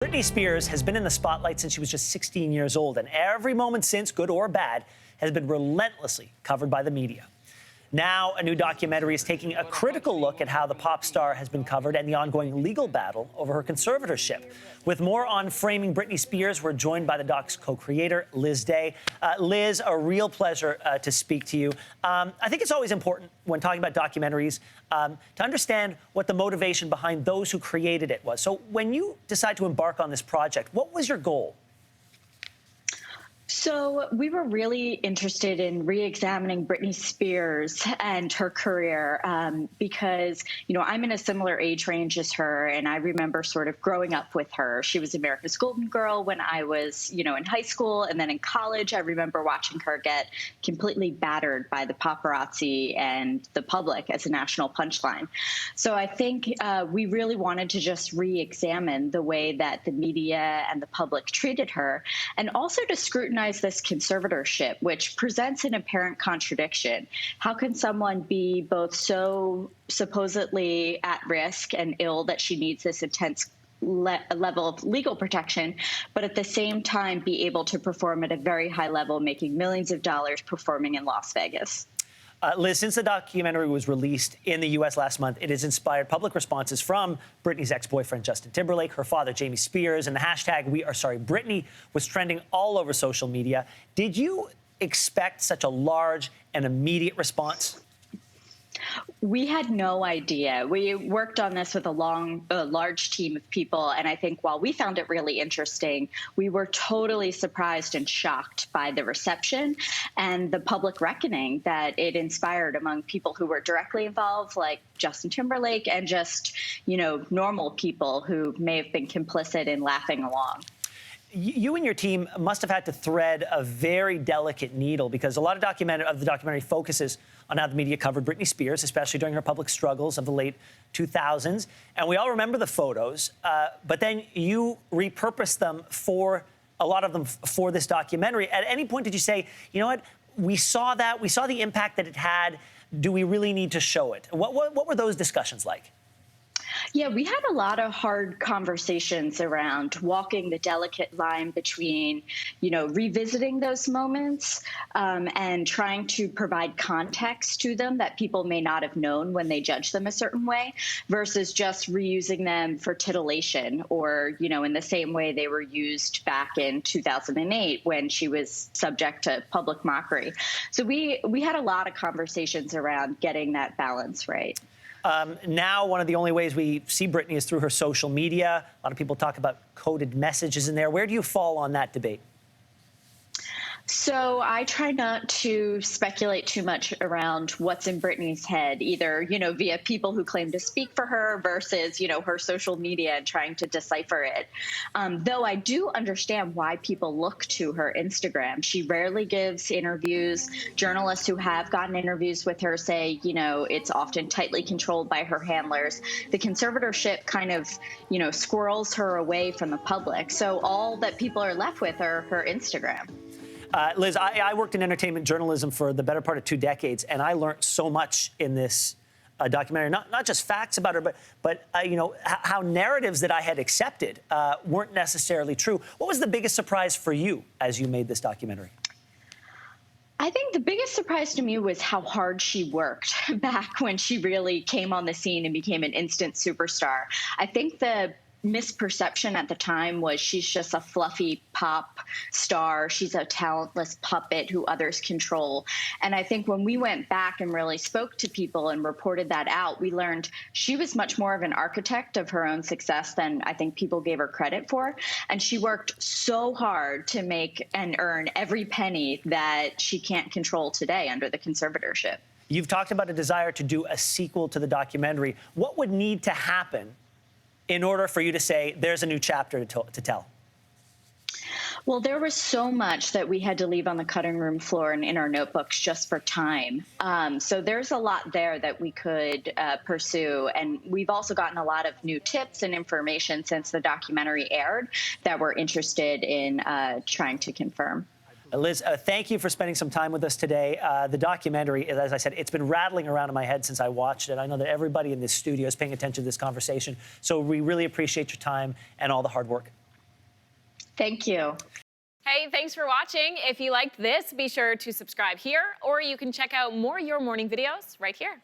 Britney Spears has been in the spotlight since she was just 16 years old, and every moment since, good or bad, has been relentlessly covered by the media. Now, a new documentary is taking a critical look at how the pop star has been covered and the ongoing legal battle over her conservatorship. With more on framing Britney Spears, we're joined by the doc's co-creator, Liz Day. Liz, a real pleasure to speak to you. I think it's always important when talking about documentaries to understand what the motivation behind those who created it was. So when you decide to embark on this project, what was your goal? So we were really interested in re-examining Britney Spears and her career because, I'm in a similar age range as her, and I remember sort of growing up with her. She was America's Golden Girl when I was, in high school, and then in college, I remember watching her get completely battered by the paparazzi and the public as a national punchline. So I think we really wanted to just re-examine the way that the media and the public treated her, and also to scrutinize this conservatorship, which presents an apparent contradiction. How can someone be both so supposedly at risk and ill that she needs this intense level of legal protection, but at the same time be able to perform at a very high level, making millions of dollars performing in Las Vegas? Liz, since the documentary was released in the U.S. last month, it has inspired public responses from Britney's ex-boyfriend, Justin Timberlake, her father, Jamie Spears, and the hashtag #WeAreSorryBritney was trending all over social media. Did you expect such a large and immediate response? We had no idea. We worked on this with a large team of people, and I think while we found it really interesting, we were totally surprised and shocked by the reception and the public reckoning that it inspired among people who were directly involved, like Justin Timberlake, and just, normal people who may have been complicit in laughing along. You and your team must have had to thread a very delicate needle, because a lot of the documentary focuses on how the media covered Britney Spears, especially during her public struggles of the late 2000s. And we all remember the photos, but then you repurposed them a lot of them for this documentary. At any point did you say, you know what, we saw the impact that it had. Do we really need to show it? What were those discussions like? Yeah, we had a lot of hard conversations around walking the delicate line between, revisiting those moments and trying to provide context to them that people may not have known when they judge them a certain way, versus just reusing them for titillation or, in the same way they were used back in 2008 when she was subject to public mockery. So we had a lot of conversations around getting that balance right. Now, one of the only ways we see Britney is through her social media. A lot of people talk about coded messages in there. Where do you fall on that debate? So I try not to speculate too much around what's in Britney's head, either, via people who claim to speak for her versus, her social media and trying to decipher it. Though I do understand why people look to her Instagram. She rarely gives interviews. Journalists who have gotten interviews with her say, it's often tightly controlled by her handlers. The conservatorship kind of, squirrels her away from the public. So all that people are left with are her Instagram. Liz, I worked in entertainment journalism for the better part of 2 decades, and I learned so much in this documentary. Not just facts about her, but how narratives that I had accepted weren't necessarily true. What was the biggest surprise for you as you made this documentary? I think the biggest surprise to me was how hard she worked back when she really came on the scene and became an instant superstar. I think the misperception at the time was she's just a fluffy pop star. She's a talentless puppet who others control. And I think when we went back and really spoke to people and reported that out, we learned she was much more of an architect of her own success than I think people gave her credit for. And she worked so hard to make and earn every penny that she can't control today under the conservatorship. You've talked about a desire to do a sequel to the documentary. What would need to happen in order for you to say there's a new chapter to tell? Well, there was so much that we had to leave on the cutting room floor and in our notebooks just for time. So there's a lot there that we could pursue. And we've also gotten a lot of new tips and information since the documentary aired that we're interested in trying to confirm. Liz, thank you for spending some time with us today. The documentary, as I said, it's been rattling around in my head since I watched it. I know that everybody in this studio is paying attention to this conversation. So we really appreciate your time and all the hard work. Thank you. Hey, thanks for watching. If you liked this, be sure to subscribe here, or you can check out more Your Morning videos right here.